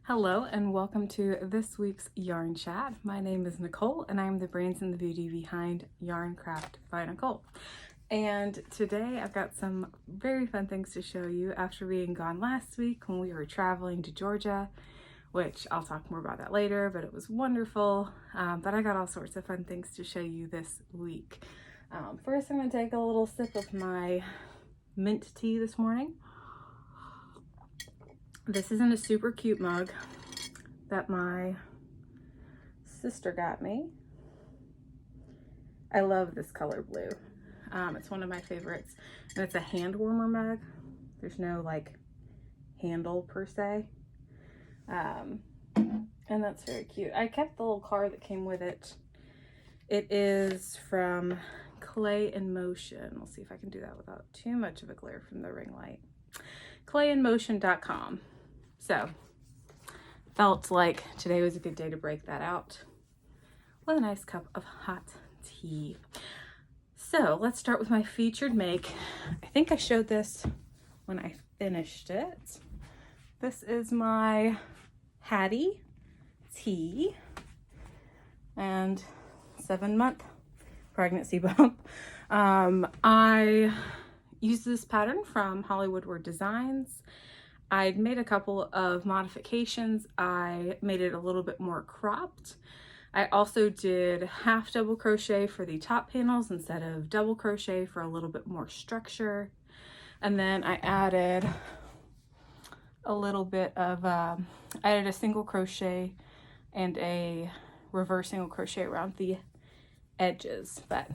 Hello and welcome to this week's Yarn Chat. My name is Nicole and I'm the brains and the beauty behind Yarn Craft by Nicole. And today I've got some very fun things to show you after being gone last week when we were traveling to Georgia, which I'll talk more about that later, but it was wonderful. But I got all sorts of fun things to show you this week. First, I'm going to take a little sip of my mint tea this morning. This is in a super cute mug that my sister got me. I love this color blue. It's one of my favorites, and it's a hand warmer mug. There's no like handle per se, and that's very cute. I kept the little card that came with it. It is from Clay in Motion. We'll see if I can do that without too much of a glare from the ring light. clayinmotion.com. So felt like today was a good day to break that out with a nice cup of hot tea. So let's start with my featured make. I think I showed this when I finished it. This is my Hattie tea and 7-month pregnancy bump. I used this pattern from Woodward Designs. I'd made a couple of modifications. I made it a little bit more cropped. I also did half double crochet for the top panels instead of double crochet for a little bit more structure. And then I added a little bit of, I added a single crochet and a reverse single crochet around the edges, but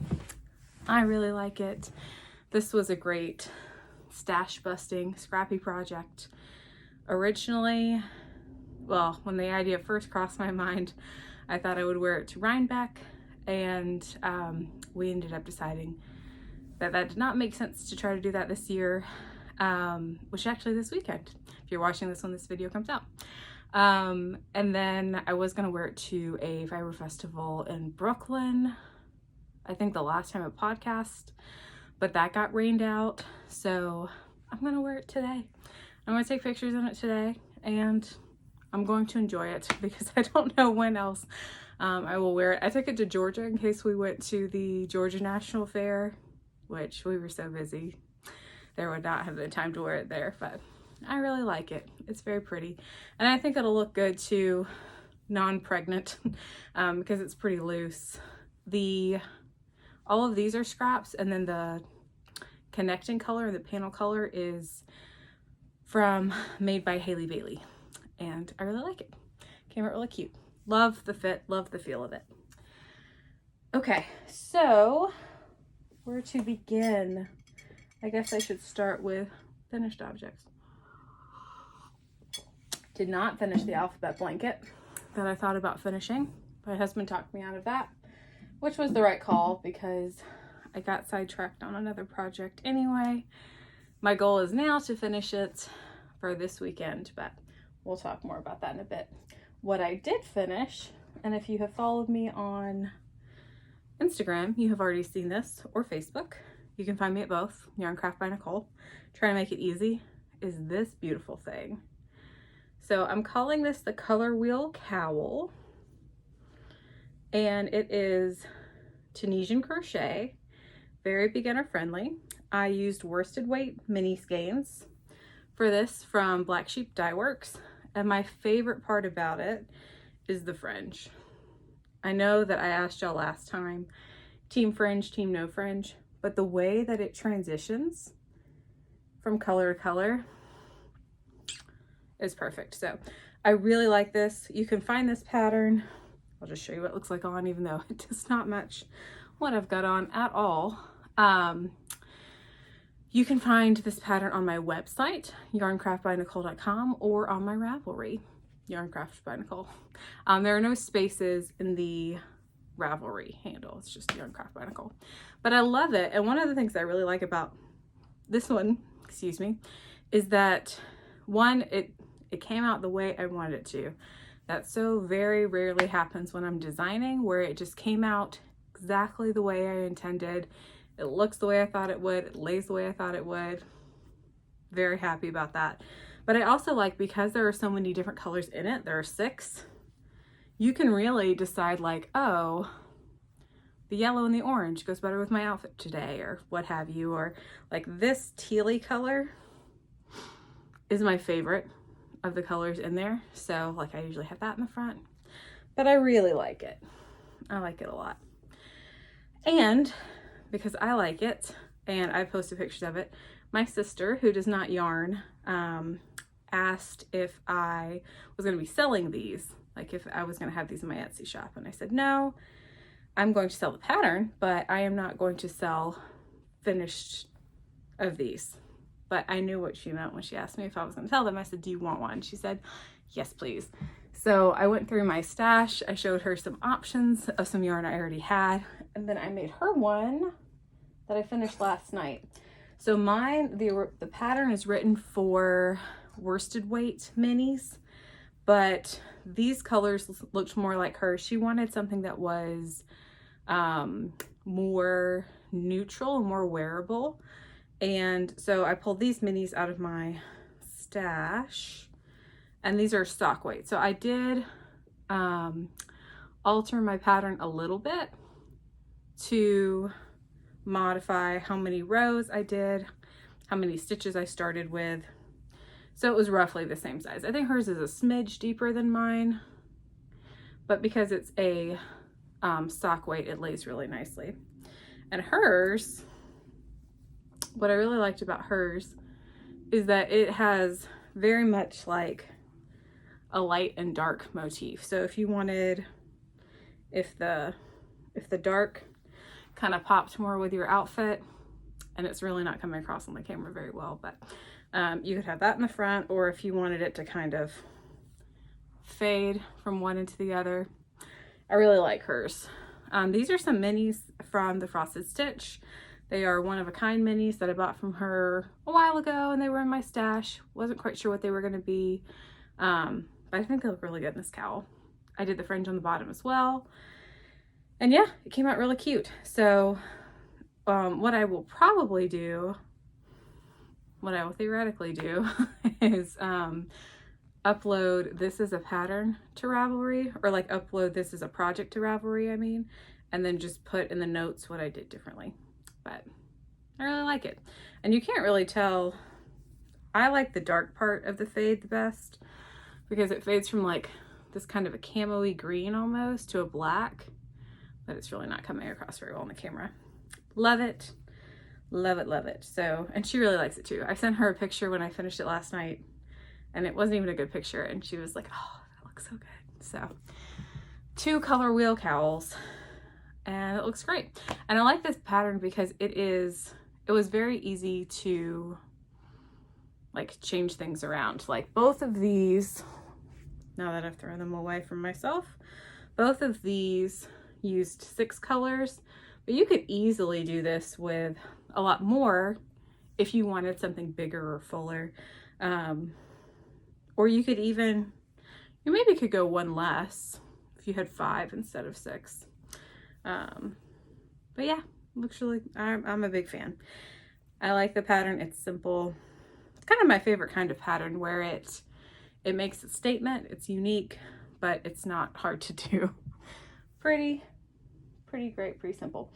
I really like it. This was a great stash busting scrappy project. Originally, well, when the idea first crossed my mind, I thought I would wear it to Rhinebeck, and we ended up deciding that that did not make sense to try to do that this year, which actually this weekend, if you're watching this when this video comes out. And then I was gonna wear it to a fiber festival in Brooklyn, I think the last time a podcast, but that got rained out, so I'm gonna wear it today. I'm gonna take pictures in it today, and I'm going to enjoy it because I don't know when else I will wear it. I took it to Georgia in case we went to the Georgia National Fair, which we were so busy there would not have the time to wear it there, but I really like it. It's very pretty, and I think it'll look good to non-pregnant because it's pretty loose. All of these are scraps, and then the connecting color, the panel color, is from Made by Hailey, and I really like it. Came out really cute. Love the fit, love the feel of it. Okay, so where to begin? I guess I should start with finished objects. Did not finish the alphabet blanket that I thought about finishing. My husband talked me out of that, which was the right call because I got sidetracked on another project anyway. My goal is now to finish it for this weekend, but we'll talk more about that in a bit. What I did finish, and if you have followed me on Instagram, you have already seen this, or Facebook. You can find me at both, Yarn Craft by Nicole. Trying to make it easy, is this beautiful thing. So I'm calling this the Color Wheel Cowl, and it is Tunisian crochet, very beginner friendly. I used worsted weight mini skeins for this from Black Sheep Dyeworks, and my favorite part about it is the fringe. I know that I asked y'all last time, team fringe, team no fringe, but the way that it transitions from color to color is perfect. So I really like this. You can find this pattern, I'll just show you what it looks like on, even though it does not match what I've got on at all. You can find this pattern on my website, yarncraftbynicole.com, or on my Ravelry, Yarncraft by Nicole. There are no spaces in the Ravelry handle. It's just Yarncraft by Nicole. But I love it. And one of the things I really like about this one, is that one, it came out the way I wanted it to. That so very rarely happens when I'm designing, where it just came out exactly the way I intended. It looks the way I thought it would. It lays the way I thought it would. Very happy about that. But I also like, because there are so many different colors in it, there are 6, you can really decide like, oh, the yellow and the orange goes better with my outfit today, or what have you. Or like this tealy color is my favorite of the colors in there. So like I usually have that in the front, but I really like it. I like it a lot. And because I like it, and I posted pictures of it, my sister, who does not yarn, asked if I was going to be selling these, like if I was going to have these in my Etsy shop. And I said, no, I'm going to sell the pattern, but I am not going to sell finished of these. But I knew what she meant when she asked me if I was going to sell them. I said, do you want one? She said, yes, please. So I went through my stash. I showed her some options of some yarn I already had. And then I made her one that I finished last night. So mine, the pattern is written for worsted weight minis, but these colors looked more like hers. She wanted something that was more neutral and more wearable. And so I pulled these minis out of my stash, and these are stock weight. So I did alter my pattern a little bit to modify how many rows I did, how many stitches I started with. So it was roughly the same size. I think hers is a smidge deeper than mine, but because it's a stock weight, it lays really nicely. And hers, what I really liked about hers is that it has very much like a light and dark motif. So if you wanted, if the dark kind of popped more with your outfit, and it's really not coming across on the camera very well, but you could have that in the front, or if you wanted it to kind of fade from one into the other. I really like hers. These are some minis from the Frosted Stitch. They are one-of-a-kind minis that I bought from her a while ago, and they were in my stash. Wasn't quite sure what they were going to be, but I think they look really good in this cowl. I did the fringe on the bottom as well, and yeah, it came out really cute. So what I will probably do, what I will theoretically do is upload this as a pattern to Ravelry, or like upload this as a project to Ravelry, I mean, and then just put in the notes what I did differently. But I really like it. And you can't really tell. I like the dark part of the fade the best, because it fades from like this kind of a camo-y green almost to a black, but it's really not coming across very well on the camera. Love it. Love it, love it. So, and she really likes it too. I sent her a picture when I finished it last night, and it wasn't even a good picture, and she was like, oh, that looks so good. So 2 Color Wheel Cowls, and it looks great. And I like this pattern because it was very easy to like change things around. Like both of these, now that I've thrown them away from myself, both of these used 6 colors, but you could easily do this with a lot more if you wanted something bigger or fuller. Or you could even, you maybe could go 1 less if you had 5 instead of 6. But yeah, looks really, I'm a big fan. I like the pattern. It's simple. It's kind of my favorite kind of pattern, where it makes a statement. It's unique, but it's not hard to do. Pretty great, pretty simple.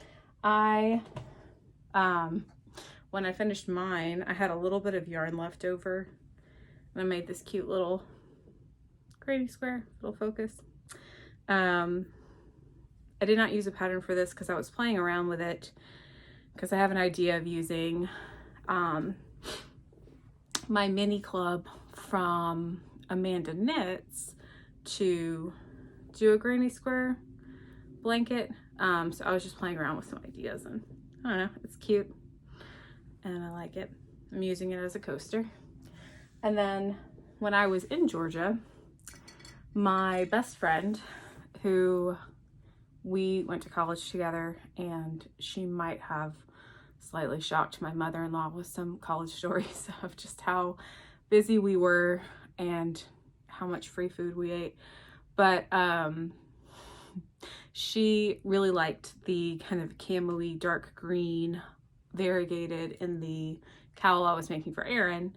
When I finished mine, I had a little bit of yarn left over, and I made this cute little granny square, little focus. I did not use a pattern for this because I was playing around with it, because I have an idea of using my mini club from Amanda Knits to do a granny square blanket. So I was just playing around with some ideas, and I don't know, it's cute and I like it. I'm using it as a coaster. And then when I was in Georgia, my best friend, who we went to college together, and she might have slightly shocked my mother-in-law with some college stories of just how busy we were and how much free food we ate. But she really liked the kind of camo-y dark green variegated in the cowl I was making for Erin,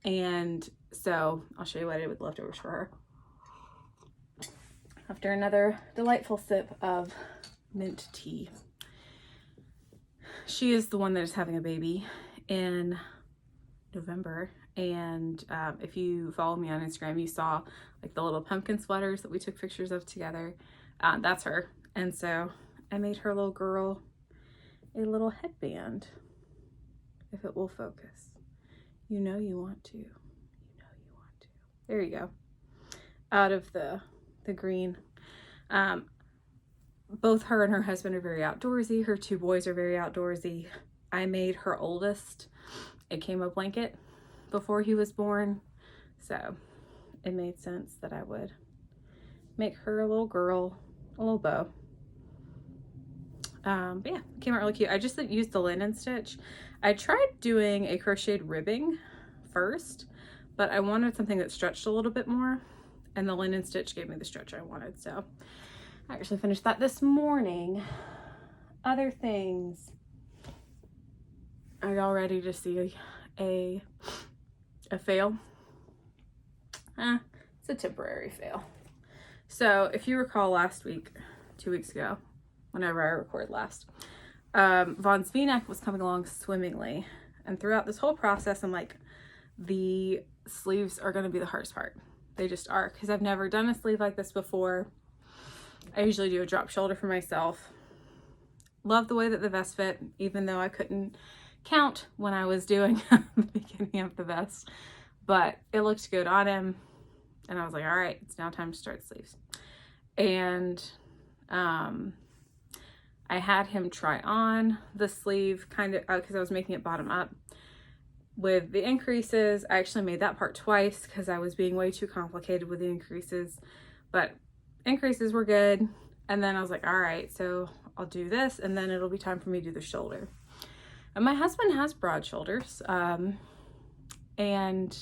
And so I'll show you what I did with leftovers for her. After another delightful sip of mint tea. She is the one that is having a baby in November. And if you follow me on Instagram, you saw like the little pumpkin sweaters that we took pictures of together. That's her. And so I made her little girl a little headband, if it will focus. You know you want to. You know you want to. There you go. Out of the green. Both her and her husband are very outdoorsy. Her 2 boys are very outdoorsy. I made her oldest a camo blanket before he was born, so it made sense that I would make her a little girl a little bow. But yeah, it came out really cute. I just used the linen stitch. I tried doing a crocheted ribbing first, but I wanted something that stretched a little bit more, and the linen stitch gave me the stretch I wanted. So I actually finished that this morning. Other things. Are y'all ready to see a fail? It's a temporary fail. So if you recall last week, 2 weeks ago, whenever I recorded last, Vaughn's V-neck was coming along swimmingly. And throughout this whole process, I'm like, the sleeves are going to be the hardest part. They just are, because I've never done a sleeve like this before. I usually do a drop shoulder for myself. Love the way that the vest fit, even though I couldn't count when I was doing the beginning of the vest. But it looked good on him. And I was like, all right, it's now time to start the sleeves. And I had him try on the sleeve kind of, because I was making it bottom up. With the increases, I actually made that part twice because I was being way too complicated with the increases. But increases were good. And then I was like, all right, so I'll do this and then it'll be time for me to do the shoulder. And my husband has broad shoulders. And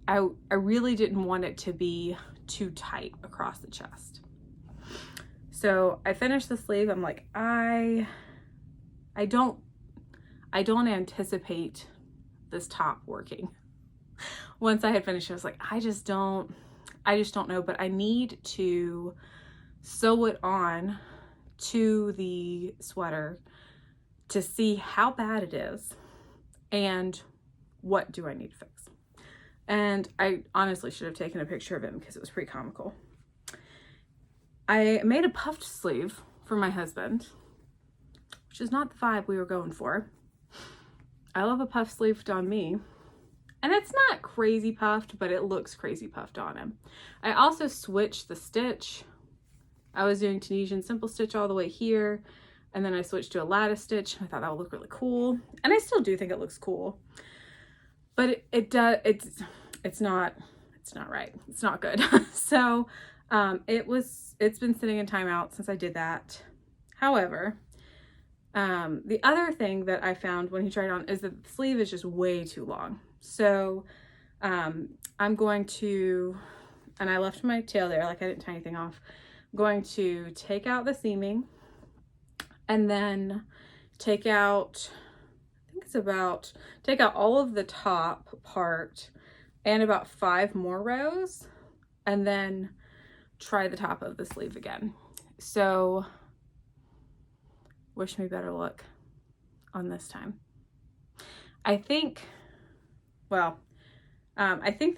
I really didn't want it to be too tight across the chest. So I finished the sleeve. I'm like, I don't anticipate this top working. Once I had finished, I was like, I just don't know, but I need to sew it on to the sweater to see how bad it is and what do I need to fix. And I honestly should have taken a picture of him because it was pretty comical. I made a puffed sleeve for my husband, which is not the vibe we were going for. I love a puff sleeve on me. And it's not crazy puffed, but it looks crazy puffed on him. I also switched the stitch. I was doing Tunisian simple stitch all the way here. And then I switched to a lattice stitch. I thought that would look really cool. And I still do think it looks cool. But it's not right. It's not good. So it's been sitting in timeout since I did that. However, the other thing that I found when he tried on is that the sleeve is just way too long. So I'm going to, and I left my tail there, like I didn't tie anything off. I'm going to take out the seaming and then take out, take out all of the top part and about 5 more rows and then try the top of the sleeve again. So wish me better luck on this time. I think that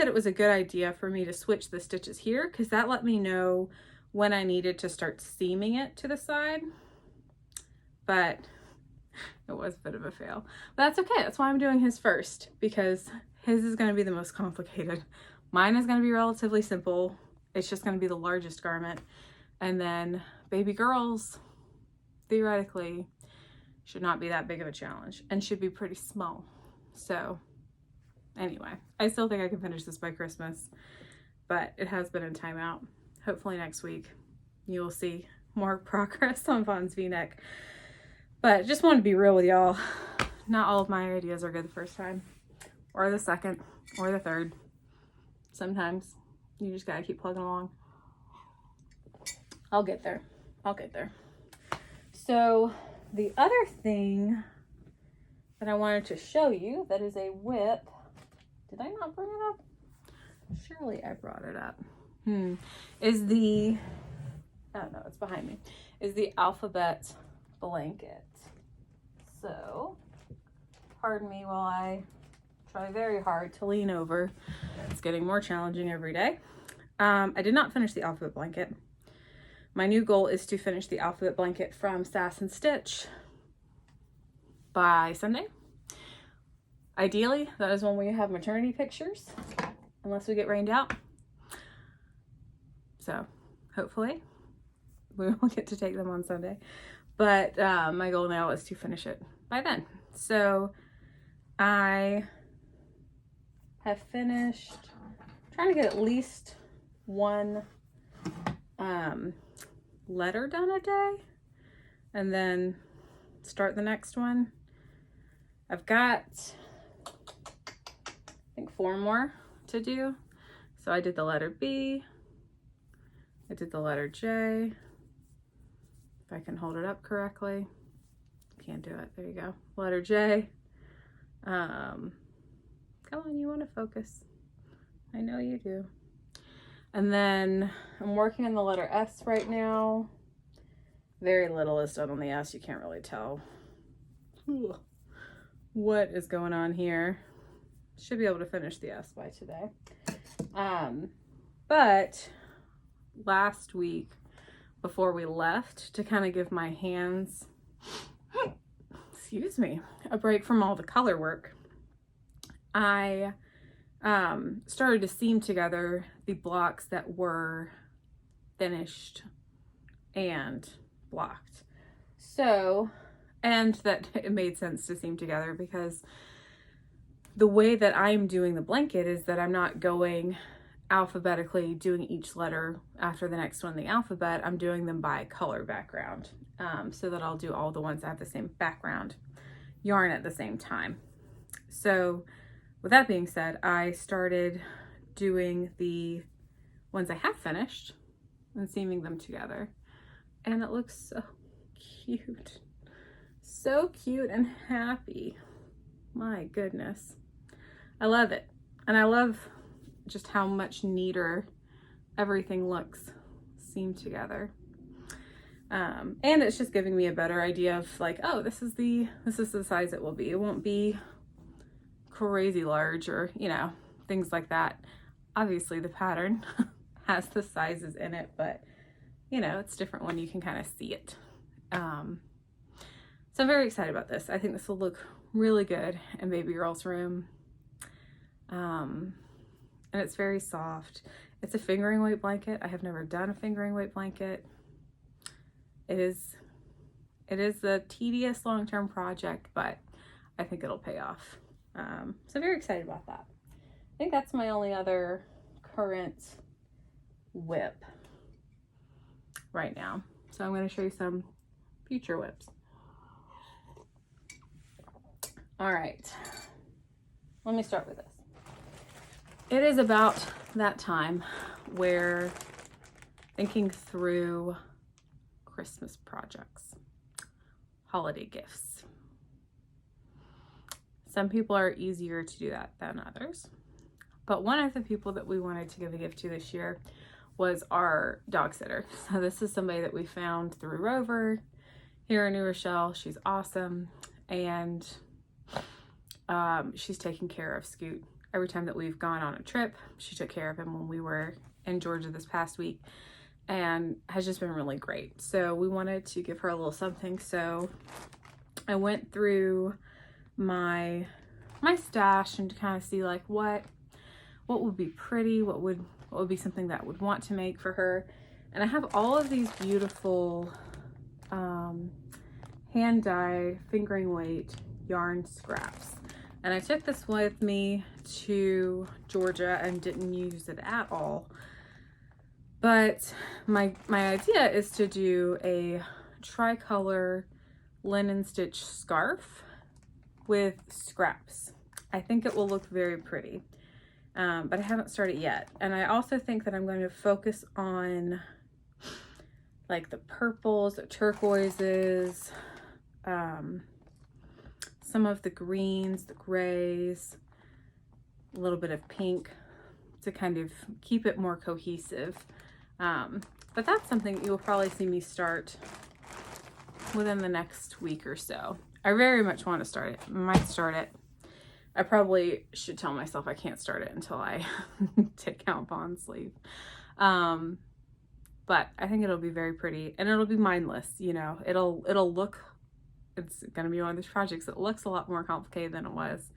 it was a good idea for me to switch the stitches here because that let me know when I needed to start seaming it to the side. But it was a bit of a fail. But that's okay. That's why I'm doing his first, because his is going to be the most complicated. Mine is going to be relatively simple. It's just going to be the largest garment. And then baby girls, theoretically, should not be that big of a challenge and should be pretty small. So anyway, I still think I can finish this by Christmas, but it has been in timeout. Hopefully next week you will see more progress on Vaughn's V-neck. But just want to be real with y'all. Not all of my ideas are good the first time, or the second, or the third. Sometimes you just gotta keep plugging along. I'll get there. I'll get there. So the other thing that I wanted to show you that is a whip did I not bring it up? Surely I brought it up. Is the, oh no, it's behind me, is the alphabet blanket. So, pardon me while I try very hard to lean over. It's getting more challenging every day. I did not finish the alphabet blanket. My new goal is to finish the alphabet blanket from Sass and Stitch by Sunday. Ideally, that is when we have maternity pictures, unless we get rained out. So hopefully we will get to take them on Sunday. But my goal now is to finish it by then. So I have finished trying to get at least one letter done a day and then start the next one. I've got, I think, 4 more to do. So I did the letter B, I did the letter J, if I can hold it up correctly. Can't do it. There you go. Letter J. Come on, you want to focus. I know you do. And then I'm working on the letter S right now. Very little is done on the S. You can't really tell what is going on here. Should be able to finish the S by today. But last week, before we left, to kind of give my hands, excuse me, a break from all the color work, I started to seam together the blocks that were finished and blocked. So, and that it made sense to seam together because the way that I'm doing the blanket is that I'm not going alphabetically doing each letter after the next one in the alphabet. I'm doing them by color background, so that I'll do all the ones that have the same background yarn at the same time. So with that being said, I started doing the ones I have finished and seaming them together, and it looks so cute. So cute and happy. My goodness. I love it. And I love just how much neater everything looks seamed together. And it's just giving me a better idea of like, oh, this is the size it will be. It won't be crazy large or, you know, things like that. Obviously the pattern has the sizes in it, but you know, it's different when you can kind of see it. So I'm very excited about this. I think this will look really good in baby girl's room. And it's very soft. It's a fingering weight blanket. I have never done a fingering weight blanket. It is a tedious long-term project, but I think it'll pay off. So very excited about that. I think that's my only other current whip right now. So I'm going to show you some future whips. All right, let me start with this. It is about that time where thinking through Christmas projects, holiday gifts. Some people are easier to do that than others. But one of the people that we wanted to give a gift to this year was our dog sitter. So this is somebody that we found through Rover here in New Rochelle. She's awesome. And she's taken care of Scoot every time that we've gone on a trip. She took care of him when we were in Georgia this past week and has just been really great. So we wanted to give her a little something. So I went through my stash and to kind of see like what would be pretty, what would be something that I would want to make for her. And I have all of these beautiful hand dyed fingering weight yarn scraps. And I took this with me to Georgia and didn't use it at all. But my idea is to do a tricolor linen stitch scarf with scraps. I think it will look very pretty, but I haven't started yet. And I also think that I'm going to focus on like the purples, the turquoises, some of the greens, the grays, a little bit of pink to kind of keep it more cohesive. But that's something you'll probably see me start within the next week or so. I very much want to start it. Might start it. I probably should tell myself I can't start it until I take out Vaughn's sleeve. But I think it'll be very pretty, and it'll be mindless, you know. It'll look, it's gonna be one of those projects that looks a lot more complicated than it was.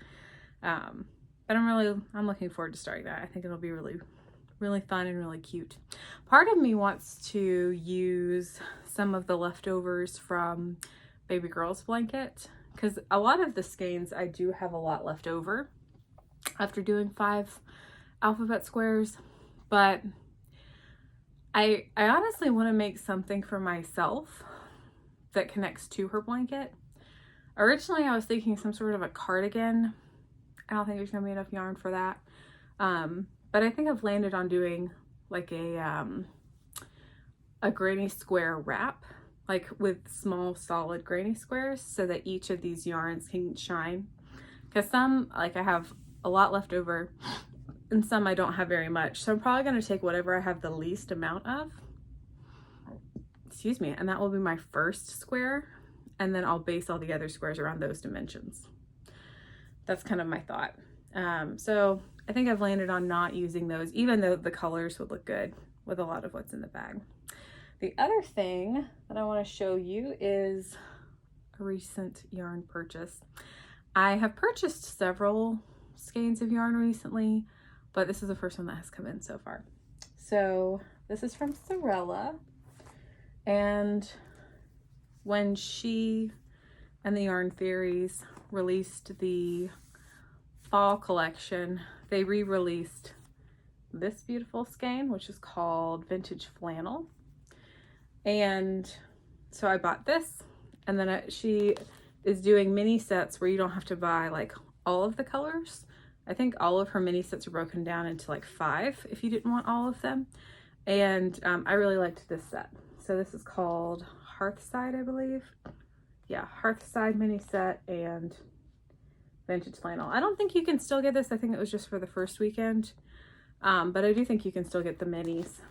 But I'm looking forward to starting that. I think it'll be really, really fun and really cute. Part of me wants to use some of the leftovers from baby girl's blanket, because a lot of the skeins I do have a lot left over after doing 5 alphabet squares, but I honestly want to make something for myself that connects to her blanket. Originally I was thinking some sort of a cardigan. I don't think there's gonna be enough yarn for that, but I think I've landed on doing like a granny square wrap, like with small solid granny squares, so that each of these yarns can shine. Because some, like, I have a lot left over and some I don't have very much, so I'm probably going to take whatever I have the least amount of, excuse me, and that will be my first square, and then I'll base all the other squares around those dimensions. That's kind of my thought. So I think I've landed on not using those, even though the colors would look good with a lot of what's in the bag. The other thing that I want to show you is a recent yarn purchase. I have purchased several skeins of yarn recently, but this is the first one that has come in so far. So this is from Sewrella, and when she and the Yarn Fairies released the fall collection, they re-released this beautiful skein, which is called Vintage Flannel. And so I bought this, and then she is doing mini sets where you don't have to buy like all of the colors. I think all of her mini sets are broken down into like 5 if you didn't want all of them. And I really liked this set. So this is called Hearthside, I believe. Yeah, Hearthside mini set and Vintage Flannel. I don't think you can still get this. I think it was just for the first weekend. But I do think you can still get the minis.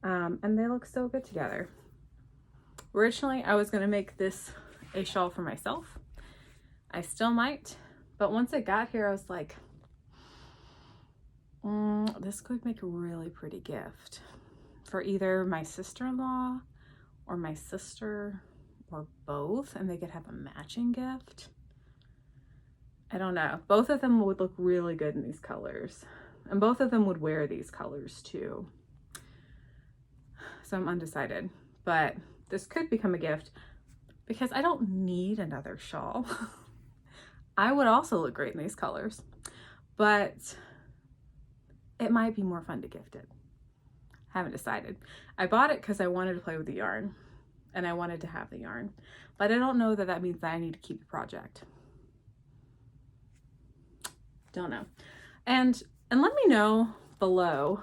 And they look so good together. Originally, I was going to make this a shawl for myself. I still might. But once it got here, I was like, this could make a really pretty gift for either my sister-in-law or my sister or both, and they could have a matching gift. I don't know. Both of them would look really good in these colors, and both of them would wear these colors too. So I'm undecided, but this could become a gift because I don't need another shawl. I would also look great in these colors, but it might be more fun to gift it. I haven't decided. I bought it because I wanted to play with the yarn and I wanted to have the yarn, but I don't know that that means that I need to keep the project. Don't know. And let me know below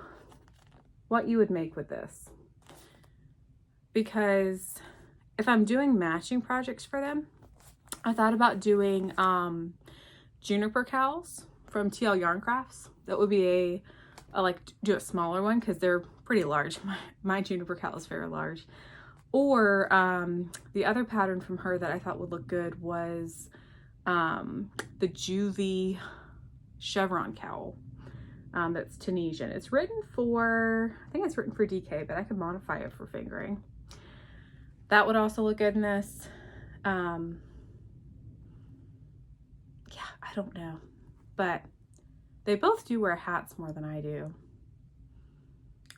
what you would make with this, because if I'm doing matching projects for them, I thought about doing juniper cowls from TL Yarn Crafts. That would be I like to do a smaller one because they're pretty large. My juniper cowl is very large. Or the other pattern from her that I thought would look good was the Juvie chevron cowl. That's Tunisian. It's written for, I think it's written for DK, but I could modify it for fingering. That would also look good in this. Yeah, I don't know, but they both do wear hats more than I do,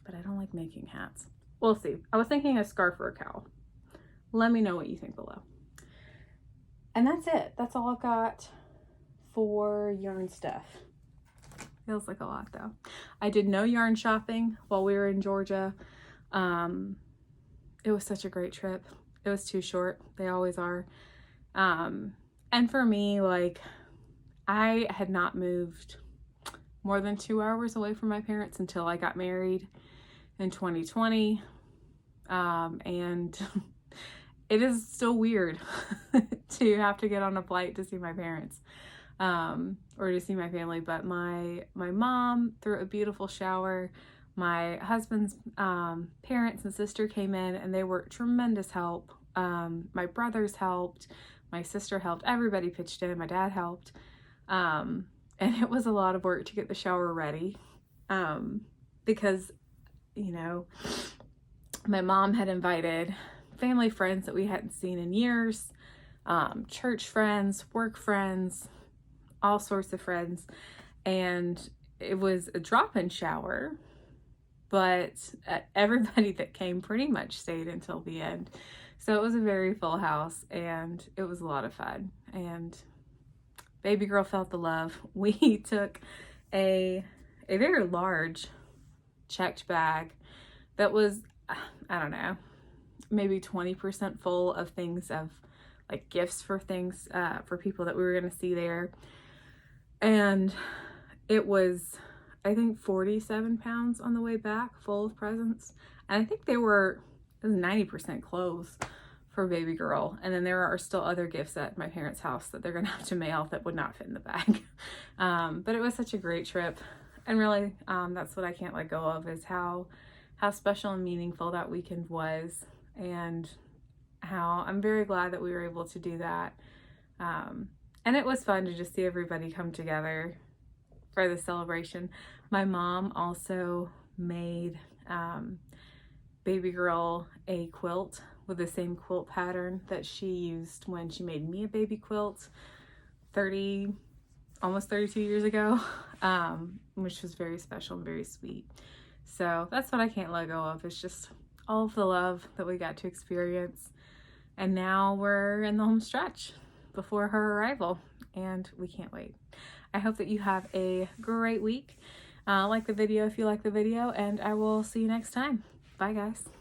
but I don't like making hats. We'll see. I was thinking a scarf or a cowl. Let me know what you think below. And that's it. That's all I've got for yarn stuff. Feels like a lot though. I did no yarn shopping while we were in Georgia. It was such a great trip. It was too short. They always are. And for me, like, I had not moved more than 2 hours away from my parents until I got married in 2020. And it is still weird to have to get on a flight to see my parents. or to see my family, but my mom threw a beautiful shower. My husband's parents and sister came in and they were tremendous help. My brothers helped, my sister helped, everybody pitched in, my dad helped. And it was a lot of work to get the shower ready, because, you know, my mom had invited family friends that we hadn't seen in years, church friends, work friends, all sorts of friends, and it was a drop-in shower, but everybody that came pretty much stayed until the end. So it was a very full house and it was a lot of fun, and baby girl felt the love. We took a very large checked bag that was, I don't know, maybe 20% full of things, of like gifts for things, for people that we were going to see there. And it was, I think, 47 pounds on the way back, full of presents. And I think it was 90% clothes for baby girl. And then there are still other gifts at my parents' house that they're going to have to mail that would not fit in the bag. But it was such a great trip. And really, that's what I can't let go of, is how special and meaningful that weekend was, and how I'm very glad that we were able to do that. And it was fun to just see everybody come together for the celebration. My mom also made baby girl a quilt with the same quilt pattern that she used when she made me a baby quilt almost 32 years ago, which was very special and very sweet. So that's what I can't let go of. It's just all of the love that we got to experience. And now we're in the home stretch before her arrival, and we can't wait. I hope that you have a great week. Like the video if you like the video, and I will see you next time. Bye, guys.